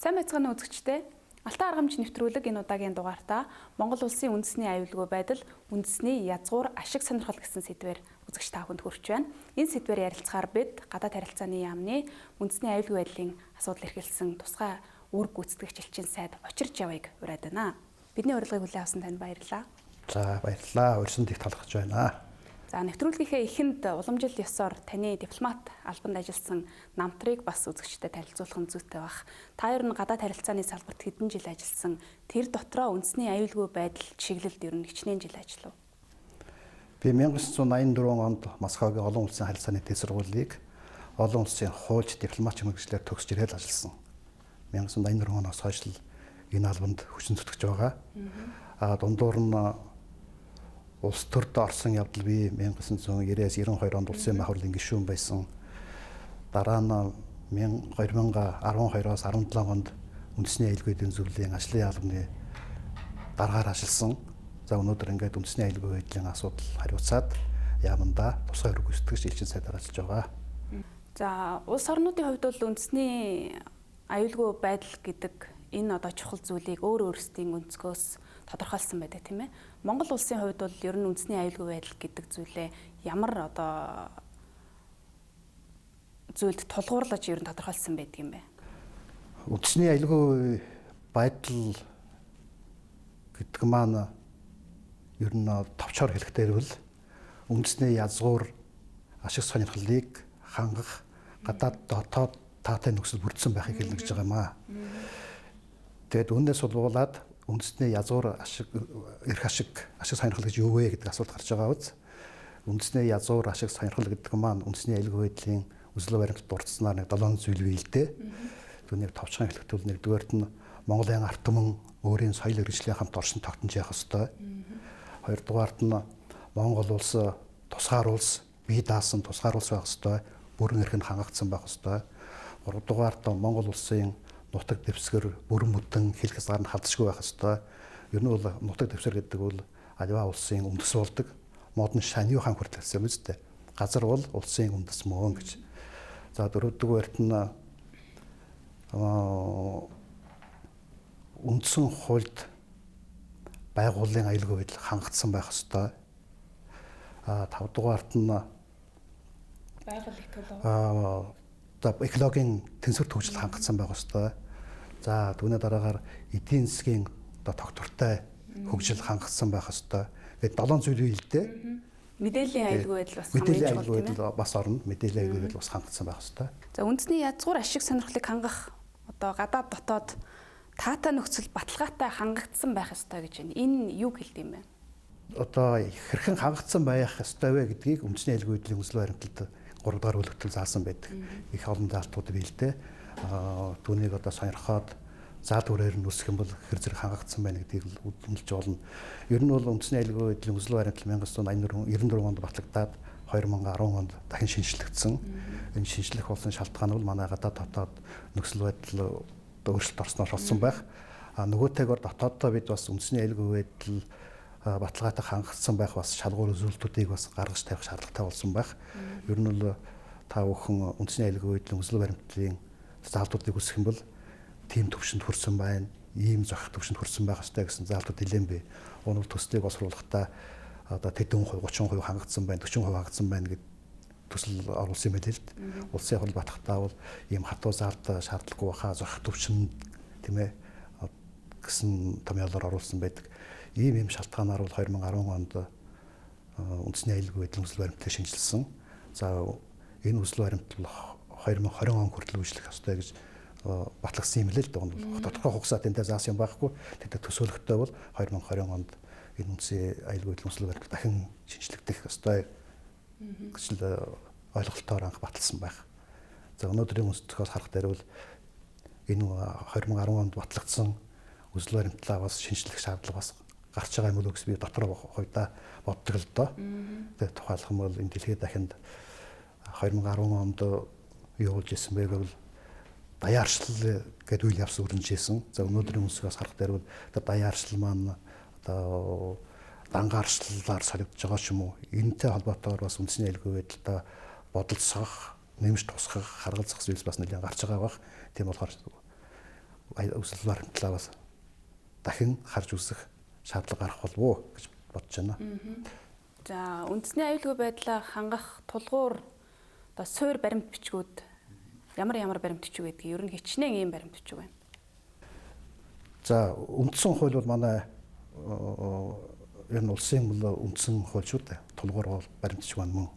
Сайн байцгаана үзэгчдээ. Алтан аргамж нэвтрүүлэг энэ удаагийн дугаартаа Монгол улсын үндэсний аюулгүй байдал, үндэсний язгуур ашиг сонирхол гэсэн сэдвээр үзэгч та бүхэнд хүрч байна. Энэ сэдвээр ярилцахаар бид гадаад харилцааны яамны үндэсний аюулгүй байдлын асуудал эрхэлсэн тусгай үүрэг гүйцэтгэгч элчин сайд Очир Жавыг ураад байна. Бидний урилгыг хүлээн авсан танд баярлалаа. За баярлалаа. Урьсанд их талархаж байна. За нэвтрүүлгийнхээ эхэнд уламжил ёсоор таны дипломат албанд ажилласан намтрыг бас үзэгчдэд танилцуулах нь зүйтэй баг. Та ер нь гадаад харилцааны салбарт хэдэн жил ажилласан? Тэр дотроо үндэсний аюулгүй байдал чиглэлд ер нь хичнээн жил ажиллав. Би 1984 онд Москвагийн олон улсын харилцааны дэд сургуулийг олон улсын хуульч дипломат мэргэжлээр төгсөж ирээд ажилласан. 1984 оноос хойш л энэ албанд хүчин зүтгэж байгаа. Дундуур нь улс төрд орсон явдал би 1990-аас 92 онд улсын махурлын гишүүн байсан. Дараа нь 2012-оос 17 онд үндэсний аюулгүй эдийн засгийн ажлын албаны дараагаар ажилласан. За өнөөдөр ингээд үндэсний аюулгүй байдлын асуудал хариуцаад яамандаа тусгай үүрэг гүйцэтгэгч элчин сайдаар ажиллаж байгаа. За улс орнуудын хувьд бол үндэсний аюулгүй байдал гэдэг энэ одоо чухал зүйлийг өөрсдийн өнцгөөс тодорхойлсон байдаг тийм ээ. Монгол улсын хувьд бол ер нь үндэсний аюулгүй байдал гэдэг зүйлээ ямар одоо зүйлд тулгуурлаж ер нь тодорхойлсон байдаг юм бэ? Үндэсний аюулгүй байдал гэдэг маань ер нь товчоор хэлэхдээ бол үндэсний язгуур ашиг сонирхлыг хангах гадаад дотоод таатай нөхцөл бүрдсэн байхыг хэлнэ гэж байгаа юм аа. Тэгэд үүнээс болуулаад үндэсний язгуур эрх ашиг сонирхол гэж юу вэ гэдэг асуулт гарч байгаа үз. Үндэсний язгуур ашиг сонирхол гэдэг маань үндэсний аюулгүй байдлын үзлэг баримтад дурдсанаар 7 зүйл бий л дээ. Түүнийг товчхон хэлэхдээ нэгдүгээрт нь Монголын ард түмэн өөрийн соёл иргэншлийн хамт оршин тогтнож явах ёстой. Хоёрдугаарт нь Монгол улс тусгаар улс, бие даасан тусгаар улс байх ёстой. Бүрэн эрхэнд хангагдсан байх ёстой. Гуравдугаарт Монгол улсын нутаг дэвсгэр бүрэн бүтэн хэл хязгаар нь халдшгүй байх ёстой. Ер нь бол нутаг дэвсгэр гэдэг бол аливаа улсын үндэс болдог. Модон шань юу хаан хүртэл гэсэн юм үстэй. Газар бол улсын үндэс мөн гэж. За дөрөвдүгээрт нь үндсэн хуульд байгууллагын аюулгүй байдал хангагдсан байх ёстой. Тавдугаарт нь экологийн тэнцвэр төвчл хангагдсан байх ёстой. За түүний дараагаар эдийн засгийн тогтвортой хөгжил хангагдсан байх ёстой. Тэгээд 7 зүйл бий л дээ. Мэдээллийн аюулгүй байдал бас мэдээллийн аюулгүй байдал бас орно. Мэдээллийн аюулгүй байдал бас хангагдсан байх ёстой. За үндэсний язгуур ашиг сонирхлыг хангах одоо гадаад дотоод таатай нөхцөл баталгаатай хангагдсан байх ёстой гэж байна. Энэ юу хэлдэг юм бэ? Одоо хэрхэн хангагдсан байх ёстой вэ гэдгийг үндэсний аюулгүй байдлын үзлэг баримталд 3 дахь үлгэртэл заасан байдаг. Их олон даалтууд бий л дээ. Түүнийг одоо сонирхоод зал дүрээр нь үсэх юм бол хэр зэрэг хангагдсан байна гэдгийг үнэлж болно. Ер нь бол үндэсний аюулгүй байдлын үзлэг баримтал 1994 онд батлагдаад 2010 онд дахин шинжлэгдсэн. Энэ шинжлэх болсон шалтгаан нь манай гадаад дотоод нөхцөл байдал өөрчлөлт орсноор болсон байх. Нөгөөтэйгээр дотооддоо бид бас үндэсний аюулгүй байдал баталгаатай хангагдсан байх бас шалгуур үзүүлэлтүүдийг бас гаргаж тавих шаардлагатай болсон байх. Ер нь бол та бүхэн үндэсний аюулгүй байдлын үзлэг баримтлалын заалтуудыг үсэх юм бол тийм төвшөнд хүрсэн байна, ийм зохих төвшөнд хүрсэн байх ёстой гэсэн заалтууд нэлээд бий. Уул төслийг боловсруулахдаа одоо тэдэн хувь 30% хангагдсан байна, 40% хангагдсан байна гэдэг төсөл оруулсан юм байл л дээ. Улсын хурл батгахтаа бол ийм хатуу заалт шаардлагагүй баха зохих төвшин тийм ээ гэсэн томьёолоор оруулсан байдаг. Ийм шалтгаанаар бол 2010 онд үндэсний аюулгүй байдлын үзлэг баримтлалыг шинжилсэн. За энэ үзлэг баримтлал 2020 он хүртэл үйлчлэх ёстой гэж батлагдсан юм л дээ. Тодорхой хугацаа тэнтэй заасан юм байхгүй. Тэд төсөөлөгтэй бол 2020 онд энэ үндэсний аюулгүй байдлын үзлэг баримтлал дахин шинжилэгдэх ёстой гэж л ойлголтоор анх баталсан байх. За өнөөдрийн үндэслэлээс харах дээр бол энэ 2010 онд батлагдсан үзлэг баримтлалаа бас шинжлэх шаардлага бас гарч байгаа юм уу гэж би дотор хойдоо боддог л доо. Тэгээд тухайлах юм бол энэ дэлхийд дахинд 2010 онд юу болж исэн бэ гэвэл даяаршлал гэдэг үйл явц өрнөжсэн. За өнөөдрийн үндэслэлээс харах дээр бол даяаршлал маань одоо дангааршлалаар солигдож байгаа ч юм уу. Энэтэй холбоотойгоор бас үндэсний аюулгүй байдалтай бодолцох, нэмж тусгах, харгалзах зүйлс бас нэлээд гарч байгаа бах. Тийм болохоор өсөл баримтлаа бас дахин харж үзэх шаардлага гарах болов уу гэж бодож байна. За үндэсний аюулгүй байдлаа хангах тулгуур одоо суур баримт бичгүүд ямар баримт бичиг байдгийг ер нь хичнээн ийм баримт бичиг байна. За үндсэн хууль бол манай ер нь улсын үндсэн хууль шүү дээ. Тулгуур бол баримт бичиг байна мөн.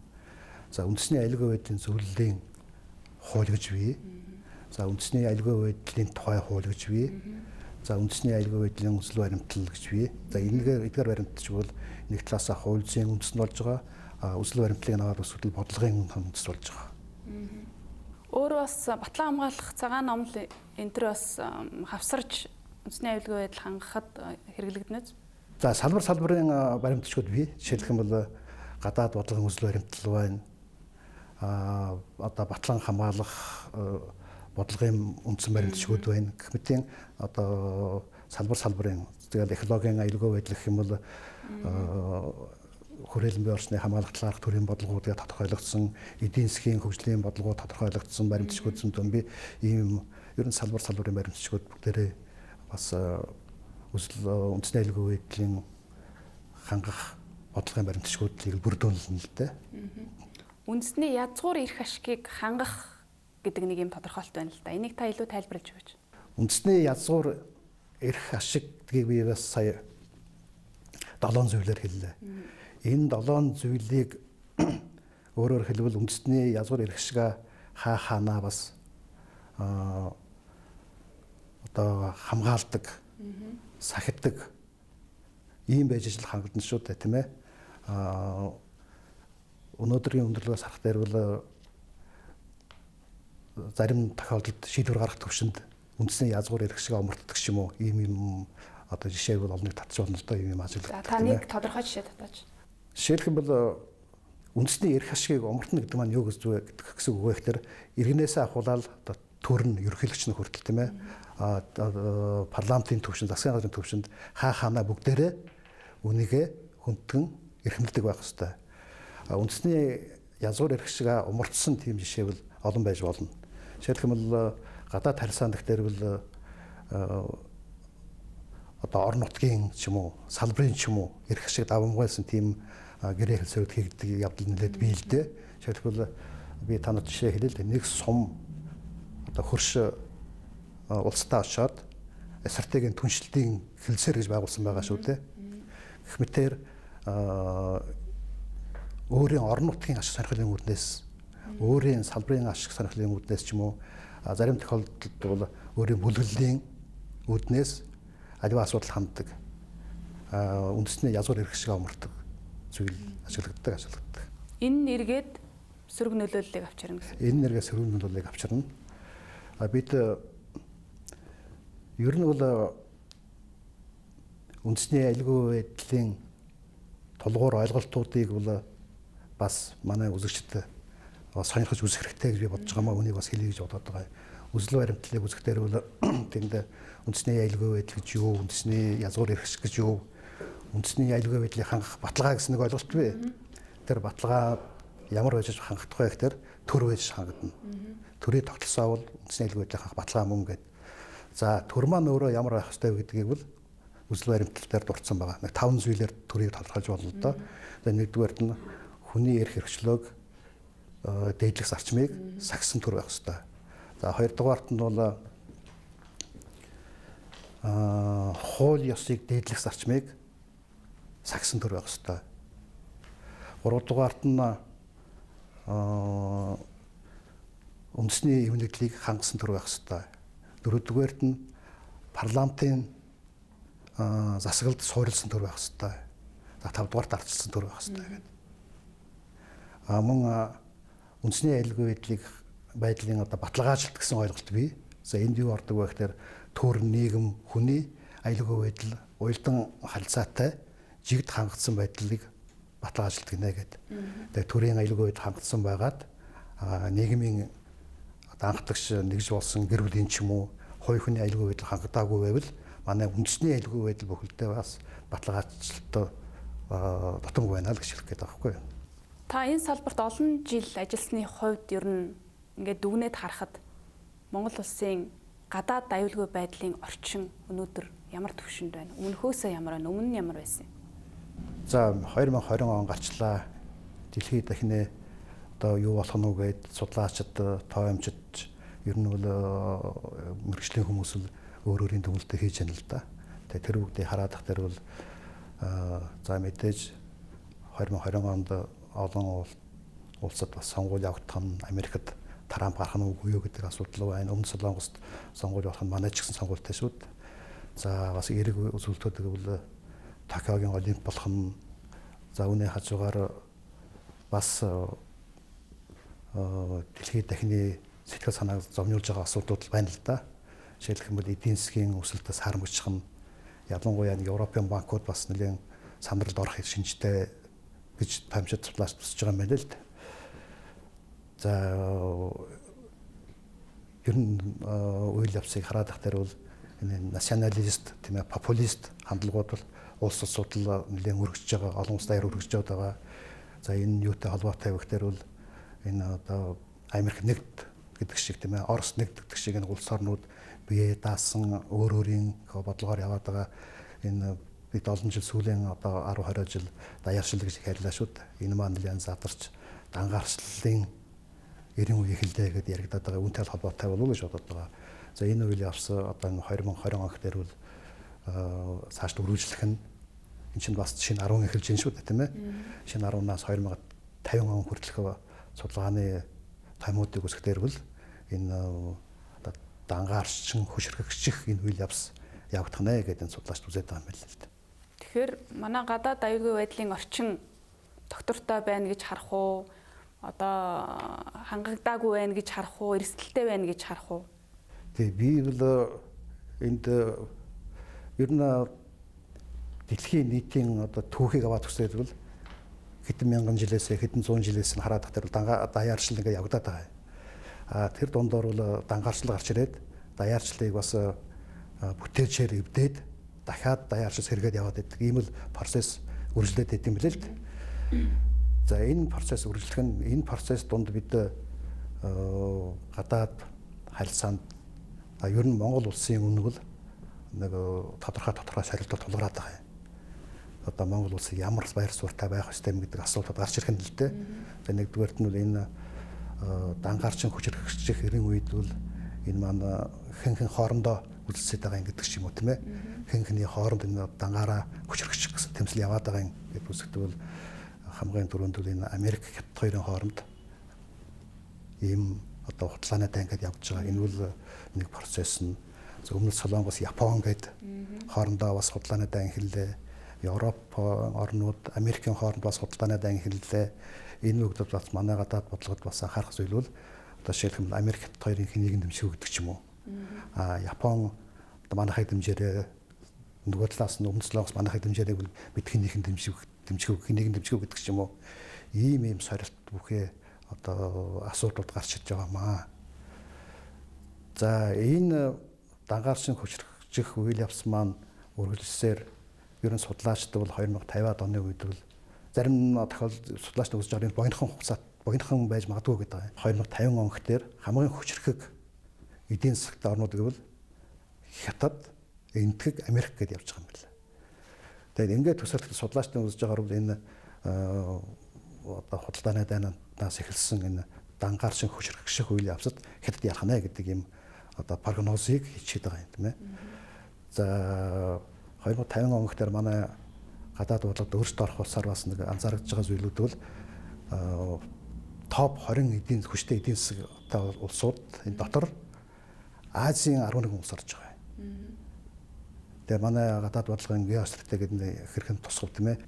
За үндэсний аюулгүй байдлын зөвлөлийн хууль гэж бий. За үндэсний аюулгүй байдлын тухай хууль гэж бий. За үндэсний аюулгүй байдлын өсөл баримтлал гэж бий. За эдгээр баримтч бол нэг талаасаа хууль зүйн үндэс нь болж байгаа. Өсөл баримтлалыг наваад өсвөл бодлогын үндэс болж байгаа. Өөрөө бас батлан хамгаалах цагаан номлол энэ төр бас хавсарч үндэсний аюулгүй байдал хангахад хэрэглэгдэнэ. За салбарын баримтчгууд бий. Жишээлх юм бол гадаад бодлогын өсөл баримтлал байна. Одоо батлан хамгаалах бодлогын үндсэн баримтчгууд байна. Гэх мэтийн одоо салбарын тэгэл экологийн аюулгүй байдал гэх юм бол хүрээлэн бие орчны хамгаалалт талаарх төрийн бодлогуудыг тодорхойлогдсон, эдийн засгийн хөгжлийн бодлогууд тодорхойлогдсон баримтчгууд зөндөө би ийм ер нь салбарын баримтчгууд бүгдээрээ бас үндэсний аюулгүй байдлын хангах бодлогын баримтчгуудыг бүрдүүлнэ л дээ. Үндэсний язгуур эрх ашигыг хангах гэдэг нэг юм тодорхойлт байна л да. Энийг та илүү тайлбарлаж өгөөч. Үндэсний язгуур эрх ашиг гэдгийг би бас сая 7 зүйлээр хэллээ. Энэ 7 зүйлийг өөрөөр хэлбэл үндэсний язгуур эрх ашигаа хаанаа бас одоо хамгаалдаг, сахидаг ийм байж ижил хангалттай шүү дээ, тийм ээ. Өнөөдрийн өндөрлөгөөс харах дээр бол зарим тохиолдолд шийдвэр гаргах төвшөнд үндэсний язгуур эрх ашигаа омортдог ч юм уу, ийм одоо жишээг бол олныг татчихвал л доо ийм ажиглагддаг. Та нэг тодорхой жишээ татаач. Жишээлх юм бол үндэсний эрх ашигыг омортно гэдэг маань юу гэсэн үг вэ гэхээр иргэнээсээ ахуулаад одоо төр нь ерөнхийлөгч нь хүртэл, тийм ээ. Парламентын төвшөнд, засгийн газрын төвшөнд хаанаа бүгдээрээ үнийгээ хүндгэн эрхэмлдэг байх ёстой. Үндэсний язгуур эрх ашигаа умартсан тийм жишээ бол олон байж болно. Жишээлх юм бол гадаад харилцаан дээр бол одоо орон нутгийн ч юм уу, салбарын ч юм уу эрх ашиг давамгайлсан тийм гэрээ хэлсэрүүд хийгддэг явдал нэлээд бий л дээ. Жишээлх бол би танад жишээ хэлээ л дээ. Нэг сум одоо хөрш улстай очоод стратегийн түншлтийн хэлсээр гэж байгуулсан байгаа шүү дээ. Гэх мэтээр өөрийн орон нутгийн ашиг сонирхлын үүднээс, өөрийн салбарын ашиг сонирхлын үүднээс ч юм уу, зарим тохиолдолд бол өөрийн бүлэглэлийн үүднээс аливаа асуудал ханддаг. Үндэсний язгуур эрх ашигаа омордог зүйл ажиглагддаг. Энэ нэргээд сөрөг нөлөөллийг авчирна гэсэн. Энэ нэргээд сөрөг нөлөөллийг авчирна. Бид ер нь бол үндэсний аюулгүй байдлын тулгуур ойлголтуудыг бол бас манай үзэгчдэд сонирхож үзэх хэрэгтэй гэж би бодож байгаамаа. Үнийг бас хэлье гэж бодоод байгаа. Өсөл баримтлалыг үзэх дээр бол тэнд үндэсний аюулгүй байдал гэж юу, үндэсний язгуур эрх ашиг гэж юу, үндэсний аюулгүй байдлыг хангах баталгаа гэсэн нэг ойлголт бий. Тэр баталгаа ямар байж хангах вэ гэхээр төр байж хангадна. Төрийг тогтолцоо бол үндэсний аюулгүй байдлыг хангах баталгаа мөн гэдэг. За төр маань өөрөө ямар байх ёстой вэ гэдгийг бол өсөл баримтлал дээр дурдсан байгаа. Нэг 5 зүйлээр төрийг тодорхойлж болно л доо. За нэгдүгээрт нь хүний эрх хэрэгчлөөг дээдлэх зарчмыг сахисан төр байх ёстой. За хоёрдугаарт нь бол хууль ёсыг дээдлэх зарчмыг сахисан төр байх ёстой. Гуравдугаарт нь үндэсний ивнэгдлийг хангасан төр байх ёстой. Дөрөвдүгээрт нь парламентын засаглалд суурилсан төр байх ёстой. За тавдугаарт ардчилсан төр байх ёстой гэдэг. Мөн үндэсний аюулгүй байдлын одоо баталгаажилт гэсэн ойлголт бий. За энд юу ордог вэ гэхээр төр, нийгэм, хүний аюулгүй байдал уялдан харилцаатай жигд хангагдсан байдлыг баталгаажилт гинэ гэдэг. Тэгээ төрийн аюулгүй байдал хангагдсан байгаад нийгмийн анхдагч нэгж болсон гэр бүлийн ч юм уу хувь хүний аюулгүй байдал хангагдаагүй байвал манай үндэсний аюулгүй байдал бүхэлдээ бас баталгаажилттай дутамг байна л гэж хэлэх гээд байгаа байхгүй юу. Та энэ салбарт олон жил ажилласны хувьд ер нь ингээд дүгнээд харахад Монгол улсын гадаад аюулгүй байдлын орчин өнөөдөр ямар түвшинд байна? Өмнөхөөсөө ямар байна? Өмнө нь ямар байсан юм? За 2020 он гарчлаа. Дэлхийд дахины одоо юу болох нь үгээд судлаачид, тоомчид ер нь бол мэрэгжлийн хүмүүс л өөрийн төвлөлтөд хийж яана л да. Тэгээ тэр бүгдийг хараад тах дээр бол за мэдээж 2020 онд олон улсад бас сонгуул явагдах нь Америкт Трамп гарах нь үгүй юу гэдэг асуудал байна. Өмнө Солонгост сонгуул болох нь манай ч гэсэн сонгуультай шүү дээ. За бас эерэг үзүүлэлтүүд бол Токиогийн олимп болох нь за үүний хажуугаар бас дэлхийд дахины сэтгэл санааг зовнилж байгаа асуудал байна л да. Жишээлх юм бол эдийн засгийн өсөлтөс харамжчих нь ялангуяа Европын банкуд бас нэлээд сандралд орох шинжтэй гэж тамшид судлаач тусаж байгаа юм байна л да. За ер нь үйл явцыг хараад тах дээр бол энэ националист тийм ээ популист хандлагууд бол улс асуудал нэлээд өргөжж байгаа, олон улс даяар өргөжж байгаа. За энэ юутай холбоотой вэ гэхээр бол энэ одоо Америк нэгд гэдэг шиг тийм ээ Орос нэгд гэдэг шиг энэ улс орнууд бие даасан өөр өөрийн бодлогоор яваад байгаа. Энэ бид олон жил сүүлийн одоо 10 20 жил даяаршил гэж ярьлаа шүү дээ. Энэ маань нэлээд задарч дангаарчлалын 90 үе эхэллээ гэдээ яригадаад байгаа үүнтэй холбоотой болов уу гэж бодод байгаа. За энэ үйл явц одоо 2020 он гэхээр бол цааш өргөжлөх нь эн чинь бас шинэ 10 эхэлж байна шүү дээ тийм ээ. Шинэ 10-наас 2050 он хүртэлх судалгааны таймуудыг үсгээр бол энэ одоо дангаарчин хөшрөгчих энэ үйл явц явагдах нэ гэдэг энэ судлаач үзээд байгаа юм байна л дээ. Тэгэхээр манай гадаад аюулгүй байдлын орчин доктортой байна гэж харах уу? Одоо хангагдаагүй байна гэж харах уу? Эрсдэлтэй байна гэж харах уу? Тэгээ би бол энд ер нь дэлхийн нийтийн одоо түүхийг аваад үзээд бол хэдэн мянган жилээс хэдэн зуун жилээс нь хараад тахтар даяаршил ингээд явагдаад байгаа. Тэр дундор бол дангааршил гарч ирээд даяаршлыг бас бүтээчээр эвдээд дахиад даяаршил сэргээд яваад байдаг. Ийм л процесс үргэлжлээд байт юм билээ л дээ. За энэ процесс үргэлжлэх нь энэ процесс дунд бид гадаад харилцаанд ер нь Монгол улсын үнэ бол нэг тодорхой сорилтууд тулгараад байгаа юм. Одоо Монгол улсын ямар байр суурьтай байх ёстой юм гэдэг асуултууд гарч ирэх нь л дээ. За нэгдүгээрт нь бол энэ дангаарчин хүчрхэгжих эрийн үед бол энэ маань хэн хоорондоо үлдсэж байгаа юм гэдэг ч юм уу тийм ээ. Хэн хооронд энэ дангаараа хүчрхэгжих гэсэн тэмцэл яваад байгаа юм гэдэг үсгдэг бол хамгийн түрүүнд бол энэ Америк Хятад хоёрын хооронд ийм одоо хутлааны дай ингээд явж байгаа. Энэ бол нэг процесс нь өмнөд Солонгос, Япон гэдэг хоорондоо бас хутлааны дай эхэллээ. Европ орнууд, Америкийн хооронд бас хутлааны дай эхэллээ. Энэ бүгд бас манай гадаад бодлогод бас анхаарах зүйл бол одоо жишээлх юм Америк Хятад хоёрын хэнийг дэмжих гэдэг ч юм уу. Япон манайхыг дэмжээрэй. Нөгөө талаас нь өмнөд Солонгос манайхыг дэмжээрэй гэвэл бид хэнийг дэмжих гэдэг ч юм уу. Ийм сорилт бүхээ одоо асуудлууд гарч ирж байгаа маа. За энэ дангаарчин хүчрхэгжих үйл явц маань үргэлжлсээр ер нь судлаачд бол 2050-аад оны үед бол зарим тохиолдолд судлаачд үзэж байгаа богинохон байж магадгүй гэдэг. 2050 он гэхээр хамгийн хүчрхэг эдийн засгт орнууд гэвэл Хятад, Энэтхэг, Америк гэдээ явж байгаа юм байна. Тэгээд ингээд төсөөлөлт судлаачдын үзэж байгаагаар бол энэ одоо худалдааны дайнаас эхэлсэн энэ дангаарчин хүчрхэгжих үйл явцад Хятад ярах нэ гэдэг юм одоо прогнозыг хийчихэд байгаа юм тийм ээ. За 2050 он гэхээр манай гадаад бодлогод өөрсдөө орох улсаар бас нэг анзаарч байгаа зүйлүүд бол топ 20 хүчтэй эдийн засгийн улсууд энэ дотор Азийн 11 улс орж байгаа. Тэгээ манай гадаад бодлогын геостратеги гэдэг хэрхэн тусгав тийм ээ.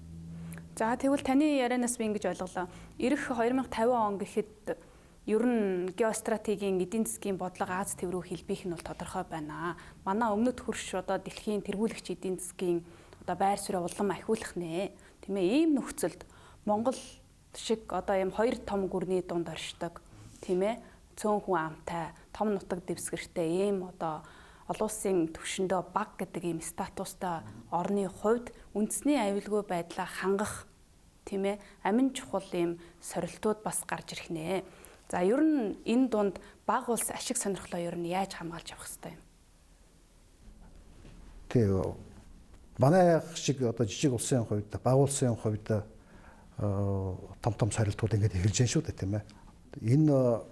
За тэгвэл таны ярианаас би ингэж ойлголоо. Ирэх 2050 он гэхэд ер нь геостратегийн эдийн засгийн бодлого Аз төв рүү хэлбэх нь бол тодорхой байна. Манай өмнөд хөрш одоо дэлхийн тэргүүлэгч эдийн засгийн одоо байр суурь улам ахиулах нэ. Тийм ээ, ийм нөхцөлд Монгол шиг одоо ийм хоёр том гүрний дунд оршдог. Тийм ээ, цөөн хүн амтай, том нутаг дэвсгэртэй ийм одоо олон улсын түвшиндөө баг гэдэг ийм статустай орны хувьд үндэсний аюулгүй байдлаа хангах тийм ээ амин чухал ийм сорилтууд бас гарч ирэх нэ. За ер нь энэ дунд баг улс ашиг сонирхлоо ер нь яаж хамгаалж явах хэрэгтэй юм? Тэгээ манай шиг одоо жижиг улсын хувьд, бага улсын хувьд том сорилтууд ингэж эхэлж байна шүү дээ, тийм ээ. Энэ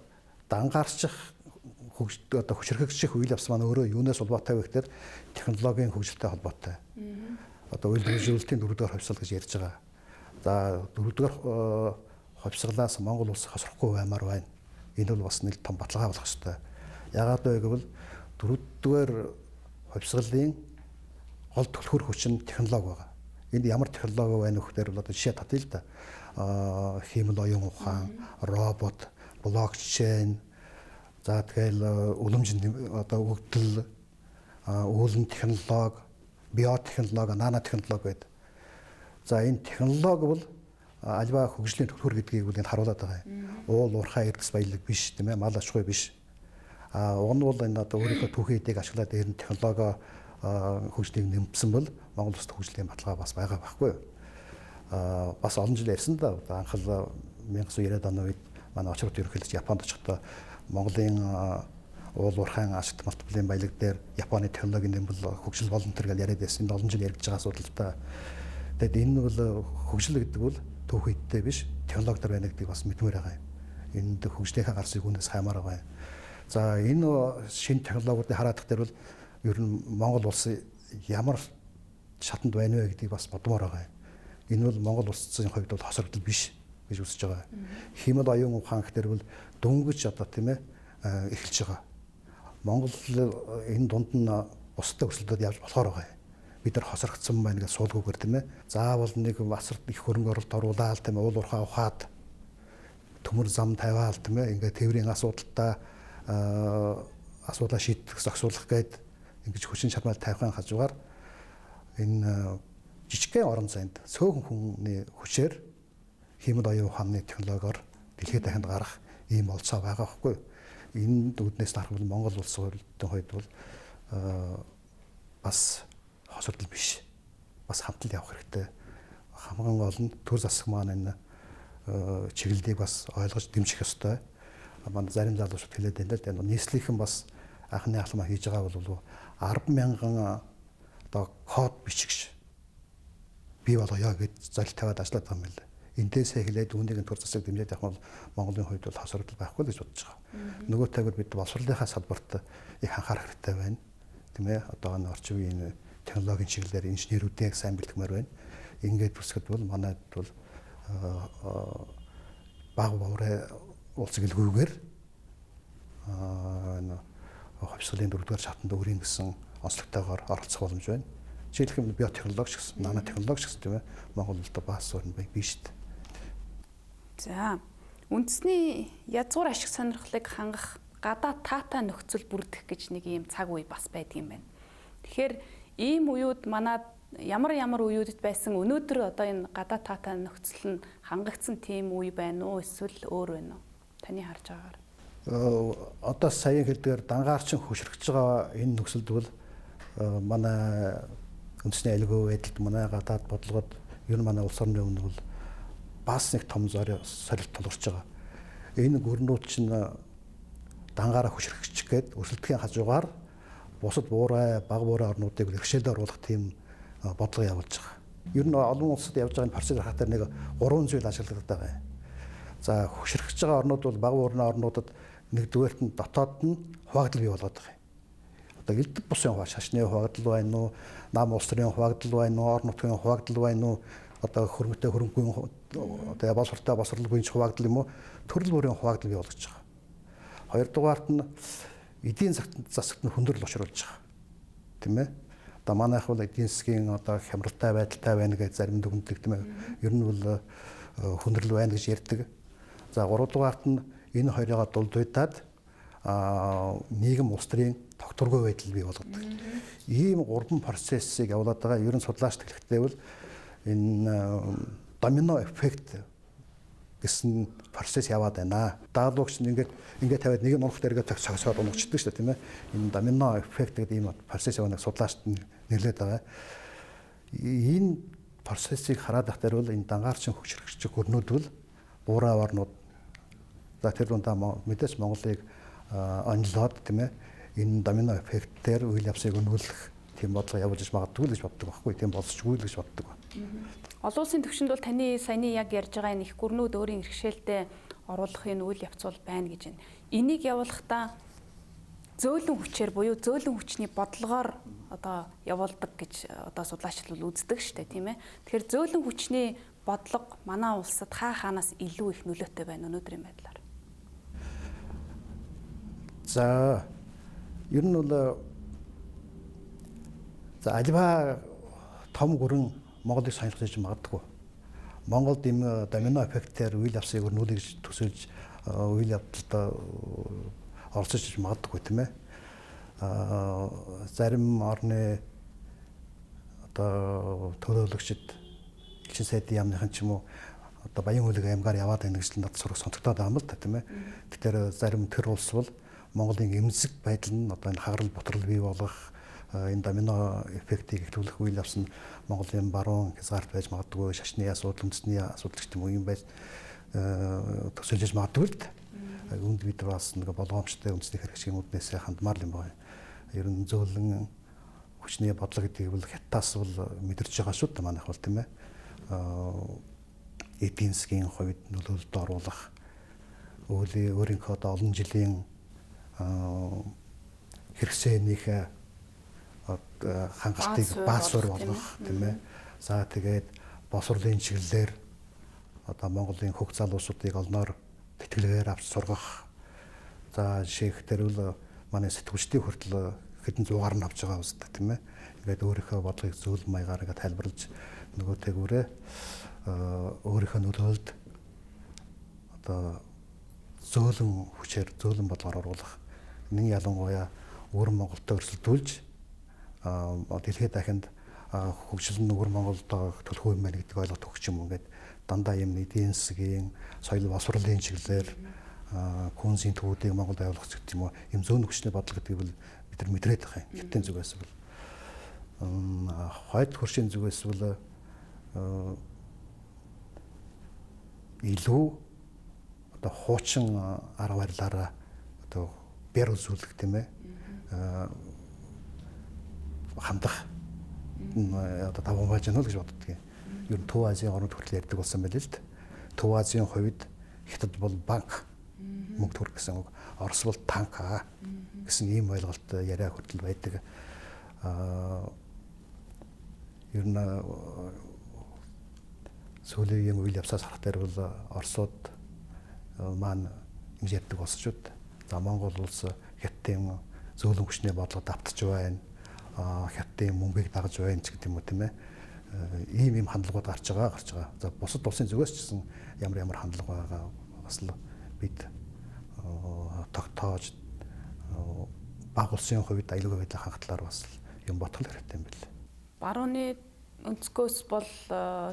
дангаарчих одоо хүчирхэгжих үйл явц маань өөрөө юунаас улбаатай вэ гэхээр технологийн хөгжилтэй холбоотой. Одоо үйл хөдлөлтийн 4-р хувьсгал гэж ярьж байгаа. За 4-р хувьсгалаас Монгол улс хосрохгүй баймаар байна. Энэ бол бас нэг том баталгаа болох ёстой. Яагаад вэ гэвэл 4-р хувьсгалын гол түлхүүр хүч нь технологи байгаа. Энд ямар технологи байна вэ гэхээр одоо жишээ татъя л да. Хиймэл оюун ухаан, робот, блокчейн, за тэгэл үлэмжийн одоо өгдөл, үүлэн технологи, биотехнологи, нанотехнологи гэдэг. За энэ технологи бол альва хөгжлийн түлхүүр гэдгийг үл харуулдаг байгаа юм. Уул уурхай эрдэс баялаг биш, тийм ээ, мал аж ахуй биш. Уг нь бол энэ одоо өөрийнхөө түүхийн эдийг ашиглаад энэ технологи хөгжлийг нэмсэн бол Монгол улсад хөгжлийн баталгаа бас байгаа байхгүй юу? Бас олон жил ярьсан да. Анх л 1990-ад оны үед манай очрот ерөнхийлөгч Японд очихдоо Монголын уул уурхайн ашигт малтбарын баялаг дээр Японы технологи нэмбэл хөгжил болно гэж яриад байсан. Энэ олон жил яригдж байгаа асуудал та. Тэгэд энэ бол хөгжил гэдэг бол түүхийдтэй биш, технологи дээр байна гэдгийг бас мэдмээр байгаа юм. Энд хөгжлийнхаа гарсыг үнээс хаймаар байгаа юм. За энэ шинэ технологиудыг хараадах дээр бол ер нь Монгол улс ямар шатанд байна вэ гэдгийг бас бодмоор байгаа юм. Энэ бол Монгол улсын хувьд бол хосрогдол биш гэж үзэж байгаа. Хиймэл оюун ухаан гэхтэр бол дөнгөж одоо тийм ээ эхэлж байгаа. Монгол энэ дунд нь бусдад өрсөлдөд явж болохоор байгаа юм. Бид нар хосрогдсон байна гэж суулгуугаар тийм ээ. Заавал нэг асарт их хөрөнгө оруулалт оруулаад тийм ээ уул уурхай ухаад төмөр зам тавиал тийм ээ ингээд тээврийн асуудалтай асуудлаа шийдэх зохицуулах гээд ингэж хүчин чармайл тавихын хажуугаар энэ жижигхэн орон зайд цөөхөн хүний хүчээр хиймэл оюун ухааны технологиор дэлхийд дахинд гарах ийм олцоо байгаа байхгүй юу? Энэ үүднээс харах бол Монгол улсын хувьд бол бас хосрол биш. Бас хамтал явах хэрэгтэй. Хамгийн гол нь төр засаг маань энэ чиглэлийг бас ойлгож дэмжих ёстой. Манай зарим залуучууд хэлээд байна л да. Нийслэлийн бас анхны ахлмаа хийж байгаа бол 10,000 одоо код бичигч бий болгоё гэж зорилт тавиад ажиллаад байгаа юм байна. Эндээсээ эхлээд үүнийг төр засаг дэмжиж явах бол Монголын хувьд бол хосрол байхгүй л гэж бодож байгаа. Нөгөө тайвар бид боловсролынхаа салбарт их анхаарах хэрэгтэй байна. Тийм ээ. Одоо энэ орчин үеийн технологийн чиглэлээр инженерүүдийг сайн бэлтгэмээр байна. Ингээд бүсгэд бол манайд бол баг боврын улс гэлгүйгээр энэ хувьсгалын 4-р шатанд өрийн гэсэн онцлогтойгоор оролцох боломж байна. Жишээлх юм биотехнологи ч гэсэн, нанотехнологи ч гэсэн тийм ээ Монгол улсад бас өрн бай биш шүү дээ. За үндэсний язгуур ашиг сонирхлыг хангах гадаад таатай нөхцөл бүрдэх гэж нэг ийм цаг үе бас байдаг юм байна. Тэгэхээр ийм үеуд манад ямар үеудэд байсан өнөөдөр одоо энэ гадаад таатай нөхцөл нь хангагдсан тийм үе байна уу эсвэл өөр байна уу? Таны харж байгаагаар. Одоо саяын хэлдгээр дангаарчин хөшрөгдөж байгаа энэ нөхцөлд бол манай үндэсний аюулгүй байдалд манай гадаад бодлогод ер нь манай улс орны өмнө бол бас нэг том сорилт тулгарч байгаа. Энэ гүрнүүд чинь дангаараа хөшрөгчих гээд өрсөлдөхийн хажуугаар бусад буурай, баг буурай орнуудыг бэрхшээлд оруулах тийм бодлого явуулж байгаа. Ер нь олон улсад явж байгаа энэ процесс хатар нэг 3 зүйл ашиглагдаад байгаа юм. За хөшрөгдөж байгаа орнууд бол баг буурны орнуудад нэгдүгээрт нь дотоод нь хуваагдал бий болгоод байгаа юм. Одоо элдв бусын шашны хуваагдал байна уу, нам улс төрийн хуваагдал байна уу, орон нутгийн хуваагдал байна уу, одоо хөрөнгөтэй хөрөнгөгүй одоо боловсролтой боловсролгүй хуваагдал юм уу, төрөл бүрийн хуваагдал бий болгож байгаа. Хоёрдугаарт нь эдийн засагт нь хүндрэл учруулж байгаа. Тийм ээ. Одоо манайх бол эдийн засгийн одоо хямралтай байдалтай байна гэж зарим дүгнэлт тийм ээ. Ер нь бол хүндрэл байна гэж ярьдаг. За гуравдугаарт нь энэ хоёроо дулдуйдаад нийгэм улс төрийн тогтворгүй байдал бий болгодог. Ийм 3 процессыг явуулаад байгаа. Ер нь судлаач хэлэхдээ бол энэ домино эффект гэсэн процесс яваад байна. Даалгавч ингээд тавиад нэг нь унах дээргээ цогцоод унахчдаг шүү дээ тийм ээ. Энэ домино эффект гэдэг ийм процесс явааныг судлаачд нэрлээд байгаа. Энэ процессыг хараад ахтар бол энэ дангаарчин хөшрөгч гөрнүүд бол буурай орнууд за тэр дундаа мэдээж Монголыг онлоод тийм ээ энэ домино эффектээр үйл явцыг өнүүлэх тийм бодлого явуулж магадгүй л гэж боддог байхгүй. Тийм болсчгүй л гэж боддог. Олон улсын түвшинд бол таны саяны яг ярьж байгаа энэ их гүрнүүд өөрийн иргэшээлтэд оруулахын үйл явц бол байна гэж байна. Энийг явуулахдаа зөөлөн хүчээр буюу зөөлөн хүчний бодлогоор одоо явуулдаг гэж одоо судлаачид бол үздэг шүү дээ, тийм ээ. Тэгэхээр зөөлөн хүчний бодлого манай улсад хаанаас илүү их нөлөөтэй байна өнөөдрийн байдлаар. За ер нь бол за альва том гүрэн Монголыг сонирхож магадгүй. Монголд ийм домино эффектээр үйл явцыг өрнүүлж төсөлж үйл явдалд оролцож магадгүй тийм ээ. Зарим орны одоо төлөөлөгчд элчин сайдын яамныхан ч юм уу одоо Баян хөлөг аймгаар яваад байна гэж надад сурах сонцогдоод байгаа юм л та тийм ээ. Тэгэхээр зарим тэр улс бол Монголын эмзэг байдал нь одоо энэ хагарал бутрал бий болгох энэ домино эффектийг ихлүүлэх үйл явц нь Монголын баруун хязгаарт байж магадгүй, шашны асуудал, үндэсний асуудал гэх юм уу юм байж төсөөлж магадгүй л дээ. Үүнд бид бас нэг болгоомжтой үндэсний хэрэгжүүлгүүднээс хандмаар юм байна. Ер нь зөөлөн хүчний бодлого гэдэг бол хятадаас бол мэдэрч байгаа шүү дээ манайх бол тийм ээ. Эдийн засгийн хувьд нөлөөлөлд оруулах өөрийнхөө одоо олон жилийн хэрэгцээнийхээ хангалтыг бааз суурь болгох тийм ээ. За тэгээд боловсролын чиглэлээр одоо Монголын хөх залуусуудыг олноор тэтгэлгээр авч сургах. За жишээхээр бол манай сэтгүүлчдийн хүртэл хэдэн зуугаар нь авч байгаа үстэй тийм ээ. Ингээд өөрийнхөө бодлогыг зөөлөн маягаар ингээд тайлбарлаж нөгөөтэйгүүрээ өөрийнхөө нөлөөлөлд одоо зөөлөн хүчээр зөөлөн бодлогоор оруулах. Нэг ялангуяа өвөр Монголд өрсөлдүүлж дэлхийд дахинд хөгжил нь өвөр Монголд төлөх юм байна гэдэг ойлголт өгч юм ингээд дандаа юм эдийн засгийн соёл боловсролын чиглэлээр күнсийн төвүүдийг Монголд явуулах гэдэг юм уу юм зөөлөн хүчний бодлого гэдэг бол бид нар мэдрээд байгаа юм. Хятадын зүгээс бол хойд хөршийн зүгээс бол илүү одоо хуучин арга барилаараа одоо бэр үзүүлэх тийм ээ хандах одоо даван байж гэнэ л гэж боддог юм. Ер нь Төв Азийн орнууд хүртэл ярьдаг болсон байл л дээ. Төв Азийн хувьд Хятад бол банк мөнгө төр гэсэн үг, Орос бол танк гэсэн ийм ойлголт яриа хүртэл байдаг. Ер нь сүүлийн үйл явцаас харах дээр бол Оросууд маань ингэж ярьдаг болсон шүү дээ. За Монгол улс Хятадын зөөлөн хүчний бодлогод автаж байна. Хятадын мөнгөийг дагаж байна ч гэдэг юм уу тийм ээ. Ийм хандлагууд гарч байгаа. За бусад улсын зүгээс ч гэсэн ямар хандлага байгаа бас л бид тогтоож баг улсын хувьд аюулгүй байдлаа хангахлаар бас юм бодгол хэрэгтэй юм байна. Барууны өнцгөөс бол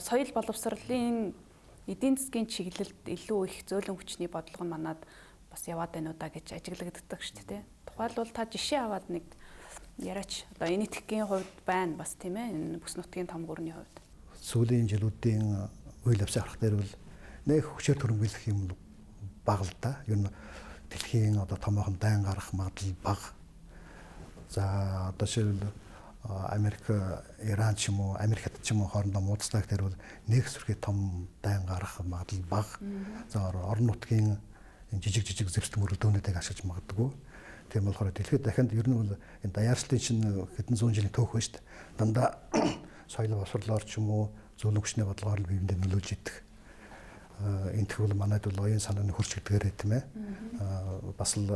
соёл боловсролын эдийн засгийн чиглэлд илүү их зөөлөн хүчний бодлого нь манад бас яваад байна уу да гэж ажиглагддаг шүү дээ. Тухайлбал та жишээ аваад нэг яриач одоо энэ этгийн хувьд байна бас тийм ээ энэ бүс нутгийн том гүрний хувьд. Сүүлийн жилүүдийн үйл явцыг харах дээр бол нэг хүчээр төрөмгөлөх юм бага л да. Ер нь дэлхийн одоо томоохон дайн гарах магадлал бага. За одоо жишээлбэл Америк, Иран ч юм уу, Америк хятад ч юм уу хоорондоо муудалцдаг дээр бол нэг сүрхий том дайн гарах магадлал бага. За орон нутгийн жижиг зэвсэг мөрөлдөөнүүдийг ашиглаж магадгүй. Тийм болохоор дэлхийд дахинд ер нь бол энэ даяарчлалын чинь хэдэн зуун жилийн төөх байна шүү дээ. Дандаа соёл боловсрлоор ч юм уу зөөлөн хүчний бодлогоор л биендээ нөлөөлж идэх. Энэ тэгвэл манайд бол оюун санааны хурц гэдгээрээ тийм ээ. Бас л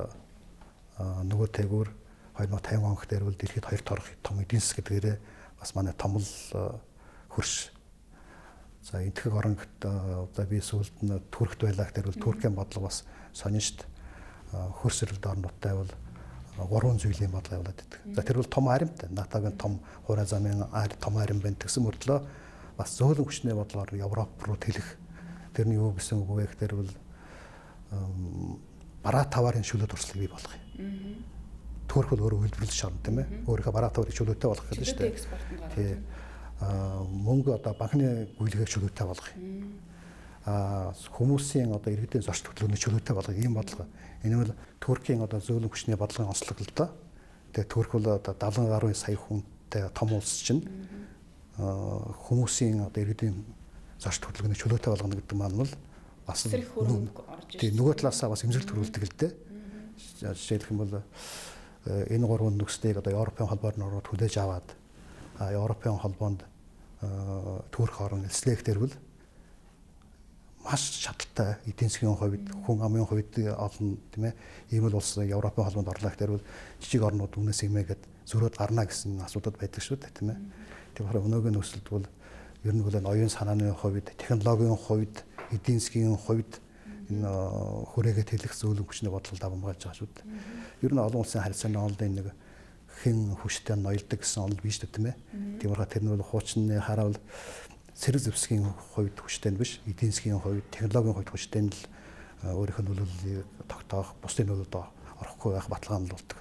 нөгөө тэгвэр 2050 он дээр бол дэлхийд хоёр торох том эдийн засаг гэдгээрээ бас манай том л хөрш. За энтгэх оронт за би сүүлд нь Туркт байлаа гэхээр бол Туркийн бодлого бас сонин шүү дээ. Хөрс ирэлт орнуудтай бол гурван зүйлийн бодлого явуулаад байдаг. За тэр бол том аримтай. НАТО-гийн том хураа замын том арим байна гэсэн мөртлөө бас зөөлөн хүчний бодлогоор Европ руу тэлэх. Тэрний юу гэсэн үг вэ гэхээр бол бараа таварын шүлэг туршлага бий болгох юм. Турк бол өөрөө үйлдвэрлэж шарна тийм ээ. Өөрийнхөө бараа таврыг чөлөөтэй болгох гэдэг шүү дээ. Тий. Мөнгө одоо банкны гүйлгээг чөлөөтэй болгох юм. Хүмүүсийн одоо иргэдийн зорч төлөвлөгөөний чөлөөтэй болгох ийм бодлого. Энэ бол Туркийн одоо зөөлөн хүчний бодлогын онцлог л доо. Тэгээ Турк бол одоо 70 гаруй сая хүн хямдтай том улс чинь хүмүүсийн одоо ирээдүйн зочд хөдөлгөөний чөлөөтэй болгоно гэдэг маань бол бас нөгөө талаасаа бас эмзэг төрүүлдэг л дээ. Жишээлх юм бол энэ гурван нөхцөлийг одоо Европын холбоор нөрөд хүлээж аваад Европын холбоонд төрөх орон элслэхтэр бол маш шатлалтай эдийн засгийн хувьд хүн амын хувьд олон тийм ээ ийм л улс Европын холбоонд орлоо гэхээр бол жижиг орнууд үнээс имээгээд зөрөөд гарна гэсэн асуудал байдаг шүү дээ тийм ээ. Тэгэхээр өнөөгийн нөхцөлд бол ер нь бол оюун санааны хувьд, технологийн хувьд, эдийн засгийн хувьд энэ хүрээгээ тэлэх зөөлөн хүчний бодлого давамгаалж байгаа шүү дээ. Ер нь олон улсын харилцааны онолын нэг хэн хүчтэй ноёлдог гэсэн онол биш үү тийм ээ. Тиймэрхүү тэр нь бол хуучны хараавал цэрэг зэвсгийн хувьд хүчтэй нь биш, эдийн засгийн хувьд, технологийн хувьд хүчтэй нь л өөрийнх нь нөлөөллийг тогтоох, бусдын нөлөөд орохгүй байх баталгаа нь болдог.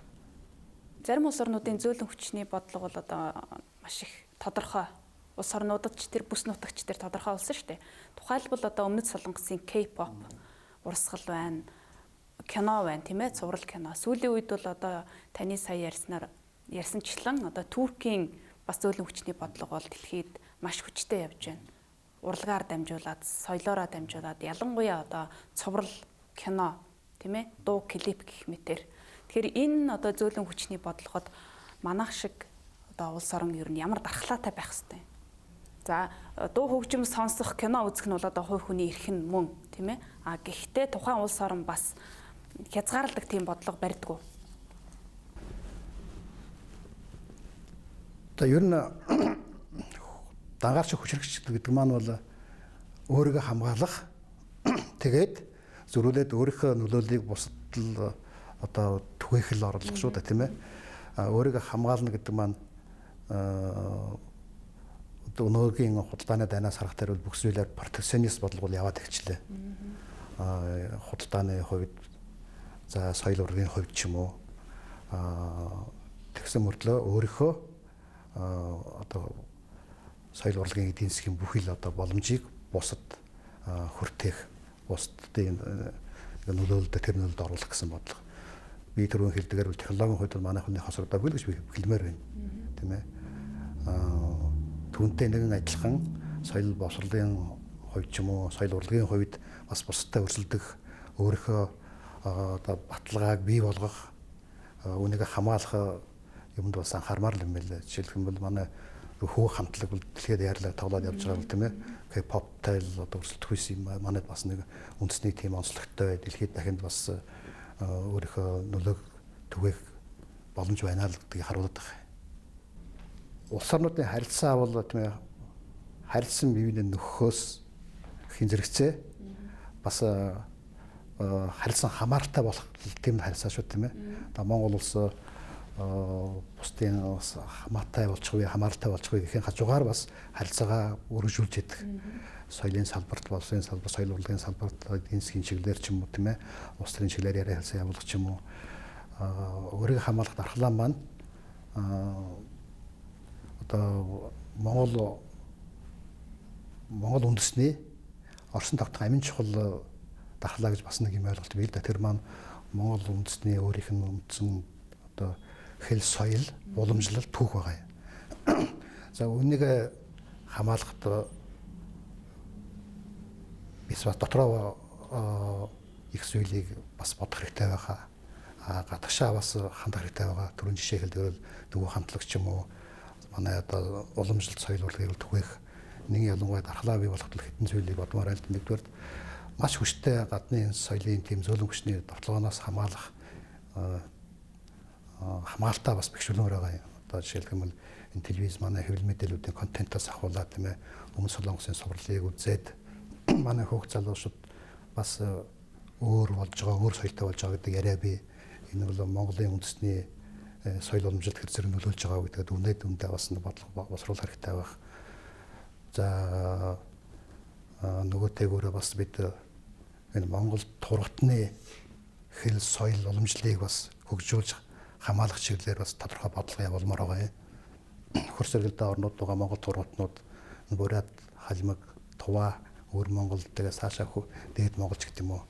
Зарим улс орнуудын зөөлөн хүчний бодлого бол одоо маш их тодорхой. Улс орнуудад ч тэр бүс нутагч тэр тодорхой улс шүү дээ. Тухайлбал одоо Өмнөд Солонгосын K-pop урсгал байна, кино байна тийм ээ, цуврал кино. Сүүлийн үед бол одоо таны сая ярьсанчлан одоо Туркийн бас зөөлөн хүчний бодлого бол дэлхийд маш хүчтэй явж байна. Урлагаар дамжуулаад, соёлоороо дамжуулаад, ялангуяа одоо цуврал кино тийм ээ, дуу клип гэх мэтэр. Тэгэхээр энэ одоо зөөлөн хүчний бодлогод манайх шиг одоо улс орон ер нь ямар дархлаатай байх хэвтэй. За дуу хөгжим сонсох, кино үзэх нь бол одоо хувь хүний эрх нь мөн тийм ээ. Гэхдээ тухайн улс орон бас хязгаарладаг тийм бодлого барьдгүй. Одоо ер нь дангаарч хүчрэгч гэдэг маань бол өөрийгөө хамгаалах тэгээд зөрүүлээд өөрийнхөө нөлөөллийг бусдад одоо түгээх л орлого шүү дээ тийм ээ. Өөрийгөө хамгаална гэдэг маань өнөөгийн худалдааны дайнаас харах дээр бүх зүйлээр протекционист бодлого яваад ирчлээ. Худалдааны хувьд за соёл урлагийн хувьд ч юм уу тэгсэн мөртлөө өөрийнхөө одоо соёл урлагийн эдийн засгийн бүхэл одоо боломжийг бусад хүртээх, бусдын нөлөөлөлд тэр нөлөөлөлд оруулах гэсэн бодлого. Би түрүүн хэлдгээр бол технологийн хувьд манай хүний хосрогдоогүй л гэж би хэлмээр байна. Тийм ээ. Түүнтэй нэгэн адилхан соёл босрлын хувьд ч юм уу, соёл урлагийн хувьд бас бусдад өрсөлдөх, өөрийнхөө одоо баталгааг бий болгох, үүнийг хамгаалах юмд бас анхаармаар л юм байна. Жишээлх юм бол манай хөө хамтлаг бол дэлхийд яарлаа тоглоод явж байгаа юм тийм ээ. K-pop-тай л одоо өрсөлдөх үс юм манайд бас нэг үндэсний тийм онцлогтой дэлхийд дахинд бас өөрийнхөө нөлөөг түгээх боломж байна л гэдгийг харуулдаг. Улс орнуудын харилцаа бол тийм ээ харилцсан биеийн нөхөхөөс хин зэрэгцээ бас харилцан хамааралтай болох тийм харилцаа шүү тийм ээ. Одоо Монгол улс бусдын хамаатай болчихгүй, хамааралтай болчихгүй гэхийн хажуугаар бас харилцаагаа өргөжүүлж идэх. Соёлын салбарт, боловсрын салбар, соёл урлагийн салбарт, эдийн засгийн чиглэлээр ч юм уу тийм ээ, улс төрийн чиглэлээр яриа хэлсэн явуулах ч юм уу. Өөрийг хамгаалах дархлаа маань одоо Монгол үндэсний орсон тогтох амин чухал дархлаа гэж бас нэг юм ойлголт бий л да. Тэр маань Монгол үндэсний өөрийнх нь үндсэн одоо хэл соёл, уламжлал түүх байгаа юм. За үүнийг хамгаалахад бис бас дотроо их зүйлийг бас бодох хэрэгтэй байгаа. Гадагшаа бас хандах хэрэгтэй байгаа. Түрүүн жишээ хэлдгээр дүү хамтлагч юм уу манай одоо уламжлалт соёл урлагийг түгээх нэг ялангуяа дархлаа бий болгох хэдэн зүйлийг бодмоор аль нэгдүгээр маш хүчтэй гадны соёлын тийм зөөлөн хүчний довтлогоноос хамгаалах хамгаалтаа бас бэхжүүлмээр байгаа юм. Одоо жишээлх юм бол энэ телевиз манай хэвлэл мэдээллүүдийн контентоос ахуулаад тийм ээ Өмнөд Солонгосын сурвалжийг үзээд манай хөөх залуучууд бас өөр болж байгаа, өөр соёлтой болж байгаа гэдэг яриа би энэ бол Монголын үндэсний соёл уламжлалт хэр зэрэг нөлөөлж байгаа гэдэг үнэт үндэ бас бодлого босруулах хэрэгтэй байх. За нөгөөтэйгөөрөө бас бид энэ Монгол тургатны хэл соёл уламжлалыг бас хөгжүүлж хамгаалах чиглэлээр бас тодорхой бодлого явуулмаар байгаа юм. Хөрс сэргэлдээ орнууд байгаа Монгол тургатнууд Бурят, Халимаг, Тува, Өвөр Монгол дээрээс хаашаа дээд Монголч гэдэг юм уу.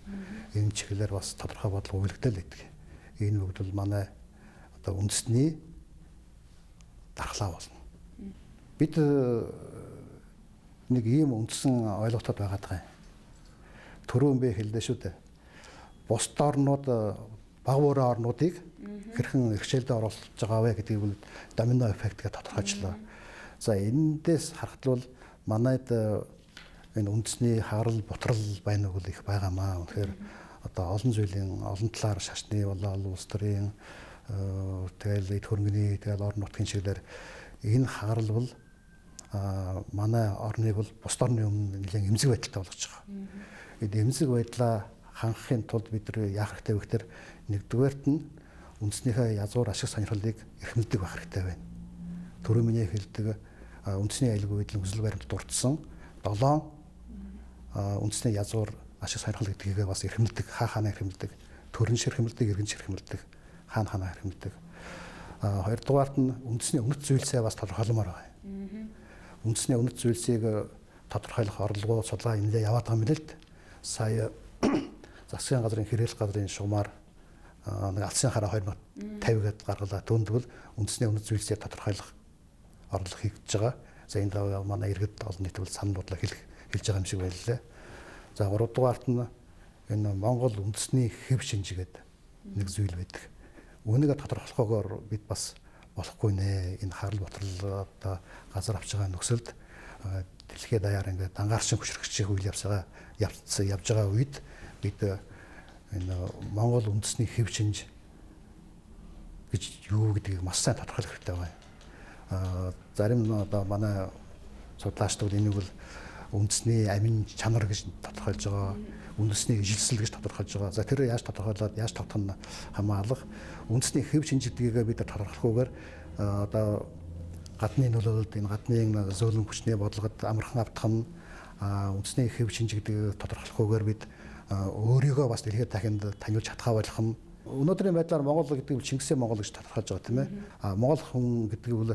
Энэ чиглэлээр бас тодорхой бодлого үйлдэл байдаг. Энэ бүгд бол манай одоо үндэсний дархлаа болно. Бид нэг ийм үндсэн ойлголтод байгаа даа. Түрүүн би хэллээ шүү дээ. Бус орнууд баг буурай орнуудыг хэрхэн хичээлдээ оруулж байгаа вэ гэдгийг бол домино эффектгээ тодорхойлчлоо. За энэндээс харахад бол манайд энэ үндэсний харал бутрал байна уу их байгаамаа. Тэгэхээр одоо олон зүйлийн олон талаар шашны болол улс төрийн тэгэл эд хөрөнгөний тэгэл орон нутгийн чиглэлээр энэ харал бол манай орныг бол бус орны өмнө нэлээд эмзэг байдалтай болгож байгаа. Энэ эмзэг байдлаа хангахын тулд бид нар яах хэрэгтэй вэ гэхээр нэгдүгээрт нь үндэснийхээ язгуур ашиг сонирхлыг эрхэмлдэг байх хэрэгтэй байна. Түрүү миний хэлдэг үндэсний аюулгүй байдлын хүсэл баримтад дурдсан 7 үндэсний язгуур ашиг сонирхол гэдгийг бас эрхэмлдэг, хаана эрхэмлдэг, төрөн ширхэмлдэг, иргэн ширхэмлдэг, хаана эрхэмлдэг. Хоёрдугаарт нь үндэсний үнэт зүйлсээ бас тодорхойлмоор байгаа. Үндэсний үнэт зүйлсийг тодорхойлох орлогоо судалгаа нэлээд яваад байгаа юм л дээ. Сая засгийн газрын хэрэглэх газрын шугамар нэг алсын хараа 2050 гээд гаргалаа. Түүнд бол үндэсний үнэт зүйлсийг тодорхойлох орлого хийгдэж байгаа. За энэ даа манай иргэд олон нийт бол санал бодлоо хэлж байгаа юм шиг байлаа. За 3 дугаарт нь энэ Монгол үндэсний хэв шинж гэдэг нэг зүйл байдаг. Үүнийг тодорхойлохгүйгээр бид бас болохгүй нэ. Энэ харал ботрол одоо газар авч байгаа нөхцөлд дэлхийд даяар ингээд дангаарчин хүчрхэгчийн үйл явж байгаа үед бид энэ Монгол үндэсний хэв шинж гэж юу гэдгийг маш сайн тодорхойлох хэрэгтэй байна. Зарим одоо манай судлаачдууд энийг бол үндэсний амин чанар гэж тодорхойлж байгаа, үндэсний ижилсэл гэж тодорхойлж байгаа. За тэр яаж тодорхойлоод яаж тогтох нь хамаалах. Үндэсний хэв шинж гэдгийг бид тодорхойлохгүйгээр одоо гадны нөлөөлөлд энэ гадны зөөлөн хүчний бодлогод амархан автах нь үндэсний хэв шинж гэдгийг тодорхойлохгүйгээр бид өөрийгөө бас дэлхийд дахинд таниулж чадхаа болох нь. Өнөөдрийн байдлаар Монгол гэдэг нь Чингисийн Монгол гэж тодорхойлж байгаа тийм ээ. Монгол хүн гэдэг нь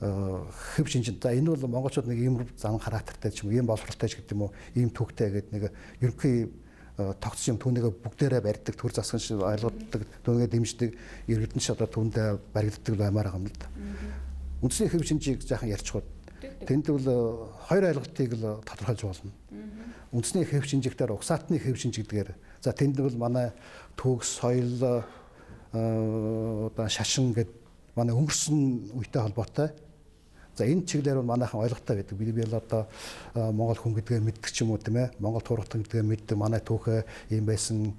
хэв шинж. За энэ бол монголчууд нэг ийм зан характертай ч юм уу, ийм боловсралтай ч гэдэг юм уу, ийм түүхтэй гэдэг нэг ерөнхий тогтсон юм түүнийг бүгдээрээ барьдаг, төр засгийн шиг ойлгоддаг, түүнийг дэмждэг, эрдэнэч одоо түүндээ баригддаг баймаар байгаа юм л да. Үндэсний хэв шинжийг жаахан ярьчихвал тэнд бол хоёр ойлголтыг л тодорхойлж болно. Үндэсний хэв шинжигтэр угсаатны хэв шинж гэдгээр за тэнд бол манай төгс, соёл, одоо шашин гэдэг манай өнгөрсөн үетэй холбоотой. За энэ чиглэлээр манайхан ойлгохтой байдаг. Би бол одоо Монгол хүн гэдгээ мэддэг ч юм уу тийм ээ. Монгол туурхтан гэдгээ мэддэг. Манай түүхээ ийм байсан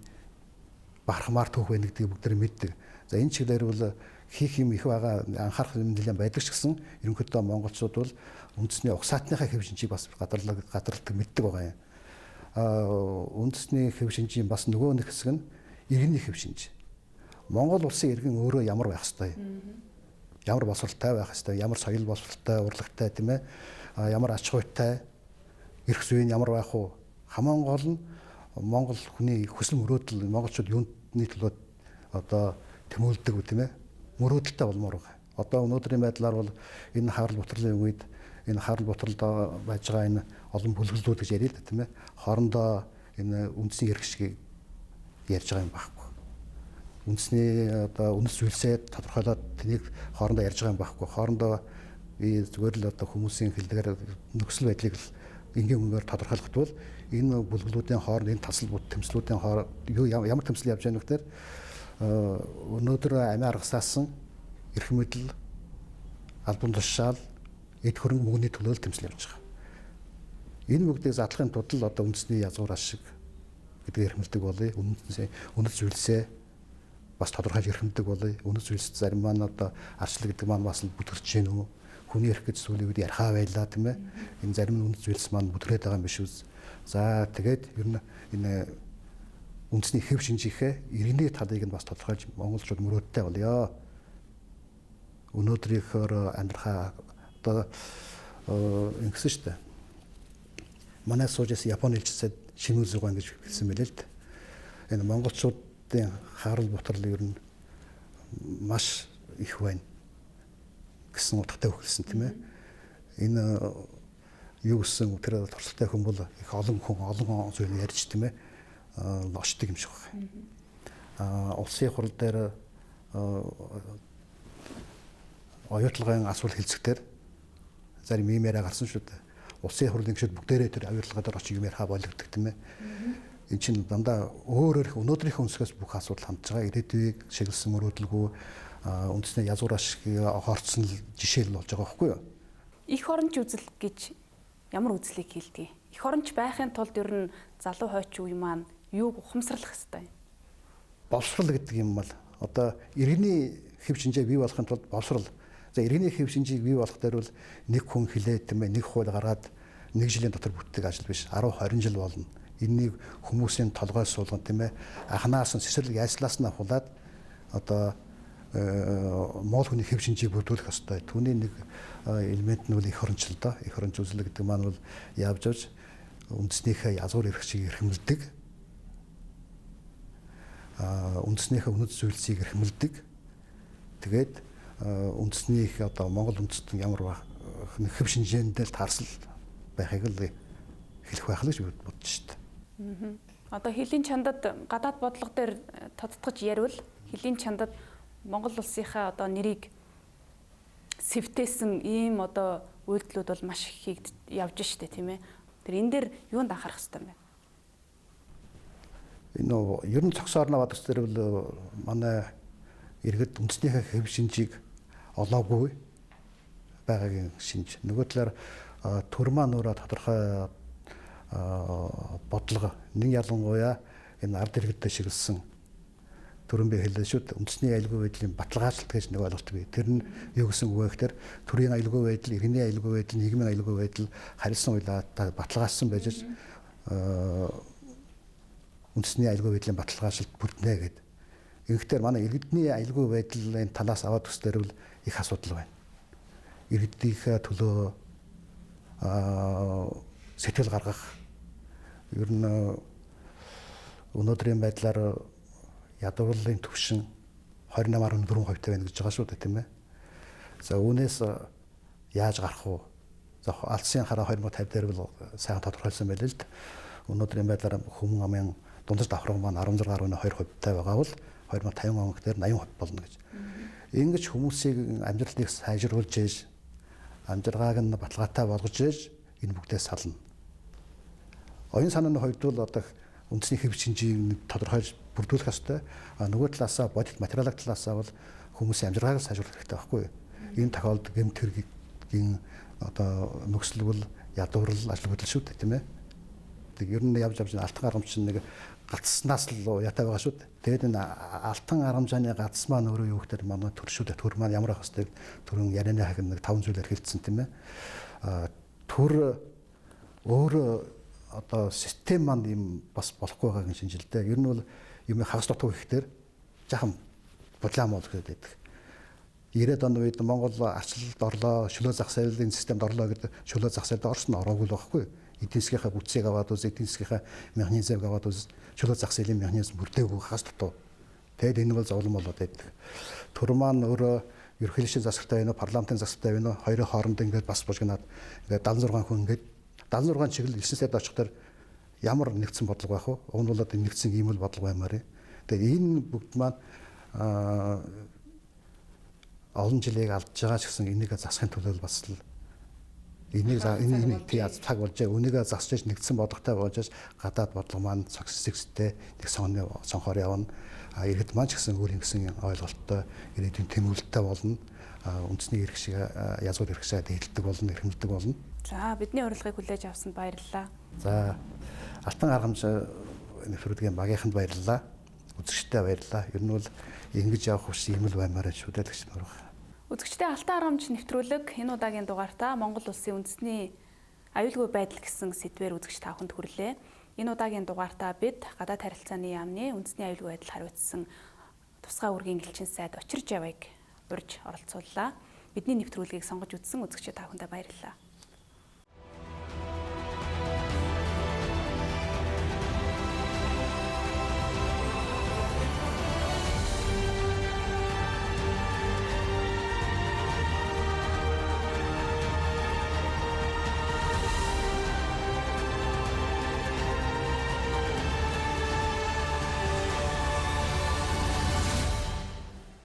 бархмаар түүх байна гэдгийг бүгд мэддэг. За энэ чиглэлээр бол хийх юм их байгаа, анхаарах юм нэлээд байдаг ч гэсэн ерөнхийдөө монголчууд бол үндэсний угсаатныхаа хэв шинжийг бас гадарладаг мэддэг байгаа юм. Үндэсний хэв шинжийн бас нөгөө нэг хэсэг нь иргэний хэв шинж. Монгол улсын иргэн өөрөө ямар байх ёстой юм? Ямар боловсралтай байх ёстой, ямар соёл боловсралтай, урлагтай тийм ээ, ямар ач хуйтай, эрх зүйн ямар байх уу? Хамаан гол нь Монгол хүний хүсэл мөрөөдөл, монголчууд юуны төлөө одоо тэмүүлдэг үү тийм ээ? Мөрөөдөлтэй болмоор байгаа. Одоо өнөөдрийн байдлаар бол энэ харал бутралын үед энэ харал бутралд байж байгаа энэ олон бүлгэлзүүд гэж яриад тийм ээ. Хоорондоо энэ үндэсний эрх шиг ярьж байгаа юм байхгүй. Үндэсний одоо үнэс зүйлсээ тодорхойлоод тэнийг хоорондоо ярьж байгаа юм байхгүй. Хоорондоо би зүгээр л одоо хүмүүсийн хэлдгээр нөхцөл байдлыг л энгийн үнээр тодорхойлоход бол энэ бүлгэлүүдийн хооронд энэ тасал тэмцлүүдийн хооронд ямар тэмцэл явж байгаа нөхдөр өнөөдөр амиа аргасаасан эрх мэдэл албан тушаал эд хөрөнгө мөнгөний төлөө тэмцэл явж байгаа. Энэ бүгдийг задлахын тулд л одоо үндэсний язгуур ашиг гэдгийг эрхэмлдэг болъё. Үнэс зүйлсээ бас тодорхойлж эрхэмлдэг болъё. Үнэс зүйлс зарим маань одоо арчлал гэдэг маань бас бүтгэрч гэнэ үү? Хүний эрх гэж зүйлүүд ярихаа байлаа тийм ээ. Энэ зарим үнэс зүйлс маань бүтгэрээд байгаа юм биш үү? За тэгээд ер нь энэ үндэсний хэв шинжийнхээ иргэний талыг нь бас тодорхойлж монголчууд мөрөөдтэй болъё. Өнөөдрийнхөөр амьдрахаа одоо ингэсэн шүү дээ. Манай суужээс Японы хэлчсэд шинэ үйл зургаан гэж хэлсэн байлээ л дээ. Энэ монголчуудын харал бутрал ер нь маш их байна гэсэн утгатай өгүүлсэн тийм ээ. Энэ юу гэсэн тэр туршлагатай хүн бол их олон зүйл ярьж тийм ээ. Очдөг юм шиг байна. Улсын хурал дээр оюутлагын асуул хэлцэгтэр зарим юм яриа гарсан шүү дээ. Улсын хурлын гишүүд бүгдээрээ тэр оюутлагаа дээр очиж юм ярих болгодог тийм ээ. Эн чинь дандаа өөр өнөөдрийнхөө өнсгөөс бүх асуудал хандж байгаа. Ирээдүйг шиглэсэн мөрөөдөлгүй үндэсний язгуур ашигыг хорцсон жишээл болж байгаа байхгүй юу? Эх оронч үзэл гэж ямар үзлийг хэлдэг? Эх оронч байхын тулд ер нь залуу хойч үе маань юуг ухамсарлах хэвээр юм? Боловсрал гэдэг юм бол одоо иргэний хэв шинжээ бий болохын тулд боловсрал. За иргэний хэв шинжийг бий болох дээр бол нэг хүн хилээд тийм ээ нэг хууль гаргаад нэг жилийн дотор бүтдэг ажил биш. 10 20 жил болно. Энэнийг хүмүүсийн толгой суулган тийм ээ анханаас нь сэсрэл яйслааснаа хулаад одоо моол хүний хэв шинжийг бүрдүүлэх ёстой. Түүний нэг элемент нь бол эх орончл доо. Эх оронч үзэл гэдэг маань бол явж авч үндэснийхээ язгуур эрхчийг эрхэмлдэг. Үндэснийхээ үнэт зүйлсийг эрхэмлдэг. Тэгээд үндэснийх одоо Монгол үндэстэн ямар хэв шинжээндээ таарсал байхыг л хэлэх байх л гэж бодож штт. Одоо хилийн чандад гадаад бодлого дээр тодтогч ярил хилийн чандад Монгол улсынхаа одоо нэрийг сэвтээсэн ийм одоо үйлдэлүүд бол маш их явж штэ тийм ээ. Тэр энэ дээр юунд анхаарах хэрэгтэй юм бэ? Энэ ер нь цогцоорноо бодох зэрэг бол манай иргэд үндэснийхээ хэв шинжийг олоогүй байгаагийн шинж. Нөгөө талаар төр маань өөрөө тодорхой бодлого нэг ялангуяа энэ ард иргэдэд шиглэсэн төрөмбө хэлээ шүү дээ. Үндэсний аюулгүй байдлын баталгаажлалт гэж нэг ойлголт бий. Тэр нь юу гэсэн үг вэ гэхээр төрийн аюулгүй байдал, иргэний аюулгүй байдал, нийгмийн аюулгүй байдал харилцан уйлаа баталгаажсан байж үндэсний аюулгүй байдлын баталгаажлалт бүрднэ гэдэг. Ингэхдээ манай иргэдний аюулгүй байдлын талаас аваад үзсээр бол их асуудал байна. Иргэдийнхээ төлөө сэтгэл гаргах ер нь өнөөдрийн байдлаар ядуурлалын түвшин 28.4% байна гэж байгаа шүү дээ тийм ээ. За үүнээс яаж гарах вэ? За алдсан хараа 2050 дээр бол сайн тодорхойлсон байл л да. Өнөөдрийн байдлаар хүмүүн амын дундаж давхраг маань 16.2% байгаа бол 2050 он гэхээр 80% болно гэж. Ингэж хүмүүсийг амьдралыг сайжруулж ээж амжиргааг нь баталгаатай болгож ээж энэ бүгдээс сална. Оюун санааны хувьд бол одоо үндэсний хэв шинжийг тодорхойлж бүрдүүлэх ёстой. Нөгөө талаасаа бодит материалын талаасаа бол хүмүүсийн амжиргааг сайжруулах хэрэгтэй байхгүй юу? Энэ тохиолдолд гэмт хэргийн одоо нөхцөл бол ядуурл ажил хөдөл шүү дээ тийм ээ. Тэг ер нь явж алтан гарамч нэг гацснаас л яатай байгаа шүү дээ. Тэгээд энэ алтан гарамжааны гац маань өөрөө юу гэхээр манай төр шүү дээ. Төр маань ямар ах хэвээр төрөн ярианы хаг нэг 5 зүйлээр хэлсэн тийм ээ. Төр өөрөө одоо систем маань юм бас болохгүй байгаагийн шинжилтэй. Ер нь бол юм хагас дутуу гэхээр жахан бодлаам бол гэдэг. 90-ад оны үед Монгол арчлалд орлоо, шөлөө зах зээлийн системд орлоо гэдэг шөлөө зах зээлд орсон ороогүй л байхгүй. Эдийн засгийнхаа бүтцийг аваад үз, эдийн засгийнхаа механизмыг аваад үз, шөлөө зах зээлийн механизм бүрдээгүй хагас дутуу. Тэгэд энэ бол зовлон болоод байдаг. Төр маань өөрөө ерөнхий шин засагтай байна уу, парламентын засагтай байна уу, хоёрын хооронд ингээд бас бужгнаад ингээд 76 хүн ингээд 76 чиглэл 9 сайд очихдоор ямар нэгдсэн бодлого байх вэ? Уг нь бол одоо нэгдсэн ийм л бодлого баймаар. Тэгээд энэ бүгд маань олон жилийг алдж байгаа ч гэсэн энийг засахын төлөө бас л энийг цаг болж үнийгээ засаж нэгдсэн бодлоготой болж гадаад бодлого маань цогцсэгтэй нэг сонхоор явна. Иргэд маань ч гэсэн өөр ингэсэн ойлголттой ирээдүйн тэмүүлэлттэй болно. Үндэсний эрх шиг язгуур эрх шиг дээлдэг болно, эрхэмлдэг болно. За бидний урилгыг хүлээж авсанд баярлалаа. За алтан гаргамж нэвтрүүлгийн багийнханд баярлалаа. Үзэгчтэй баярлалаа. Ер нь бол ингэж явах хүч ийм л баймаар шүү дээ гэж байна. Үзэгчтэй алтан гаргамж нэвтрүүлэг энэ удаагийн дугаартаа Монгол улсын үндэсний аюулгүй байдал гэсэн сэдвээр үзэгч та бүхэнд хүрлээ. Энэ удаагийн дугаартаа бид гадаад харилцааны яамны үндэсний аюулгүй байдал хариуцсан тусгай үргийн элчин сайд Очир Жавыг урьж оролцууллаа. Бидний нэвтрүүлгийг сонгож үзсэн үзэгчид та бүхэндээ баярлалаа.